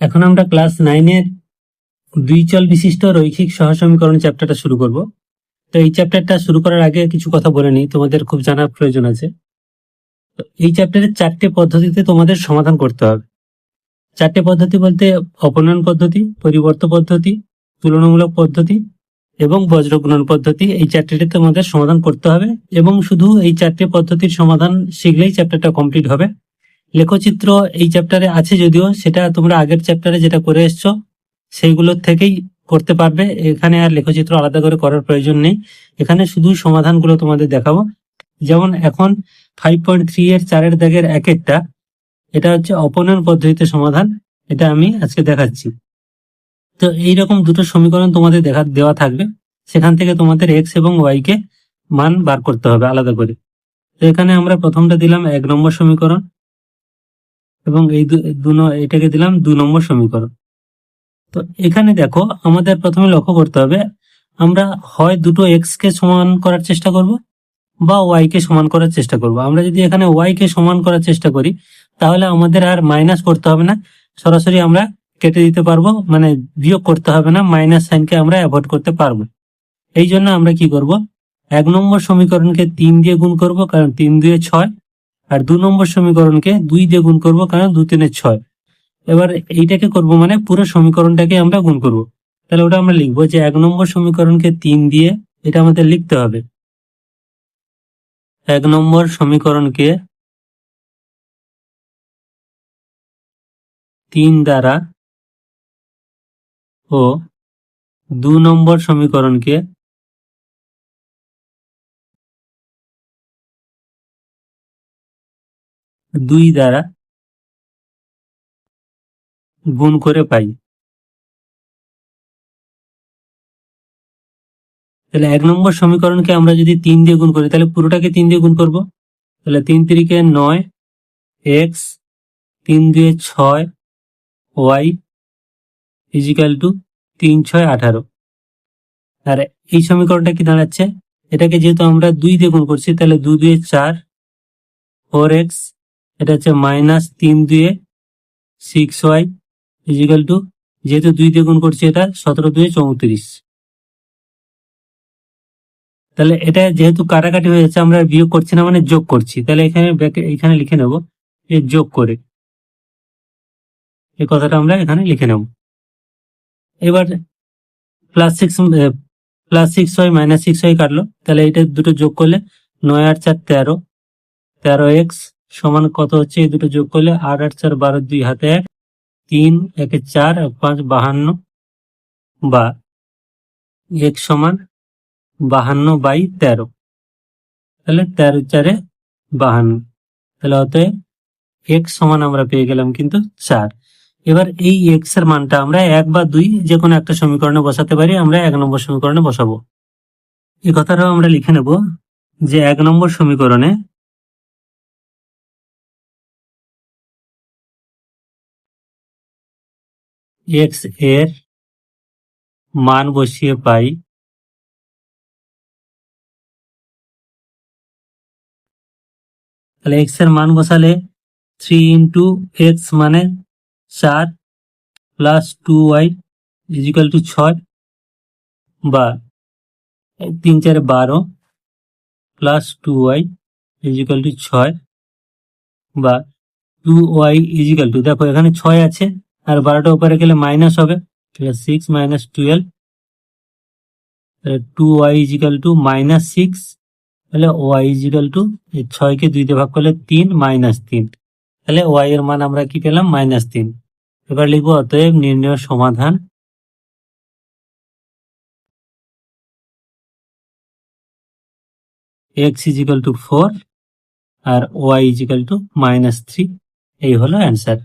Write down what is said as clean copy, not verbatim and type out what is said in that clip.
এখন আমরা ক্লাস 9-এর দুই চল বিশিষ্ট রৈখিক সহসমীকরণ চ্যাপ্টারটা শুরু করব। তো এই চ্যাপ্টারটা শুরু করার আগে কিছু কথা বলে নিই, তোমাদের খুব জানার প্রয়োজন আছে। তো এই চ্যাপ্টারের 4টে পদ্ধতিতে তোমাদের সমাধান করতে হবে। 4টে পদ্ধতি বলতে অপনয়ন পদ্ধতি, পরিবর্ত পদ্ধতি, তুলনামূলক পদ্ধতি এবং বজ্রগুণন পদ্ধতি। এই 4টিতে তোমাদের সমাধান করতে হবে এবং শুধু এই 4টে পদ্ধতির সমাধান শিখলেই চ্যাপ্টারটা কমপ্লিট হবে। লেখচিত্র এই চ্যাপ্টারে আছে, যদিও সেটা তোমরা আগের চ্যাপ্টারে যেটা করে এসছো সেইগুলোর থেকেই করতে পারবে। এখানে আর লেখচিত্র আলাদা করে করার প্রয়োজন নেই, এখানে শুধু সমাধানগুলো তোমাদের দেখাবো। যেমন এখন 5.3 এর 4-এর দাগের 1-এরটা, এটা হচ্ছে অপনয়ন পদ্ধতিতে সমাধান, এটা আমি আজকে দেখাচ্ছি। তো এইরকম দুটো সমীকরণ তোমাদের দেওয়া থাকবে, সেখান থেকে তোমাদের এক্স এবং ওয়াই কে মান বার করতে হবে আলাদা করে। তো এখানে আমরা প্রথমটা দিলাম 1 নম্বর সমীকরণ এবং এই এটাকে দিলাম 2 নম্বর সমীকরণ। তো এখানে দেখো, আমাদের প্রথমে লক্ষ্য করতে হবে, আমরা হয় দুটো এক্স কে সমান করার চেষ্টা করব বা ওয়াই কে সমান করার চেষ্টা করব। আমরা যদি এখানে ওয়াই কে সমান করার চেষ্টা করি তাহলে আমাদের আর মাইনাস করতে হবে না, সরাসরি আমরা কেটে দিতে পারবো, মানে বিয়োগ করতে হবে না, মাইনাস সাইনকে আমরা অ্যাভয়েড করতে পারবো। এই জন্য আমরা কি করব, 1 নম্বর সমীকরণকে 3 দিয়ে গুণ করব, কারণ 3 2 6, আর 2 নম্বর সমীকরণকে 2 দিয়ে গুণ করব, কারণ 2 3 6। এবার এইটাকে করব মানে পুরো সমীকরণটাকে আমরা গুণ করব। তাহলে ওটা আমরা লিখবো যে 1 নম্বর সমীকরণকে 3 দিয়ে, এটা আমাদের লিখতে হবে, 1 নম্বর সমীকরণকে 3 দ্বারা ও 2 নম্বর সমীকরণকে 2 দ্বারা গুণ করে পাই। তাহলে 1 নম্বর সমীকরণকে আমরা যদি 3 দিয়ে গুণ করি, তাহলে পুরোটাকে 3 দিয়ে গুণ করব। তাহলে 3 3 9 এক্স, 3 2 6 ওয়াই ইজিক্যাল টু 3 6 18। আর এই সমীকরণটা কি দাঁড়াচ্ছে, এটাকে যেহেতু আমরা 2 দিয়ে গুণ করছি, তাহলে 2 2 4 4x, এটা হচ্ছে মাইনাস 3 2 6y ইজিক্যাল টু, যেহেতু 2 দিয়ে গুণ করছি, এটা 17 2 34। তাহলে এটা যেহেতু কাটাকাটি হয়ে যাচ্ছে, আমরা বিয়োগ করছি না, মানে যোগ করছি। তাহলে এখানে লিখে নেব যে যোগ করে, এই কথাটা আমরা এখানে লিখে নেব। এবার +6y -6y কাটলো, তাহলে এটা দুটো যোগ করলে 9 8 4 13, 13x সমান কত হচ্ছে, এই দুটো যোগ করলে 8 8 4 12, 2 হাতে 1, 3 1 4 5 52, বা x সমান 52/13। তাহলে 13 4 52, তাহলে অতএব x সমান আমরা পেয়ে গেলাম কিন্তু 4। এবার এই x এর মানটা আমরা 1 বা 2 যে কোনো একটা সমীকরণে বসাতে পারি, আমরা 1 নম্বর সমীকরণে বসাবো। এই কথাটাও আমরা লিখে নেব যে 1 নম্বর সমীকরণে x এর মান বসিয়ে পাই তাহলে x এর মান বসালে 3 ইন্টু x মানে 4 প্লাস 2y ইজিক্যাল টু 6, বা 3 4 12 প্লাস 2y ইজিক্যাল টু 6, বা 2y ইজিক্যাল টু, দেখো এখানে 6 আছে আর 12টা উপরে গেলে মাইনাস হবে, 6 - 12, 2y ইজিক্যাল টু -6। তাহলে y ইজিক্যাল টু 6 কে 2 দিয়ে ভাগ করলে 3 -3, তাহলে y এর মান আমরা কি পেলাম, -3। এবার লিখবো অতএব নির্ণয় সমাধান x ইজিক্যাল টু 4 আর y ইজিক্যাল টু -3। এই হলো অ্যান্সার।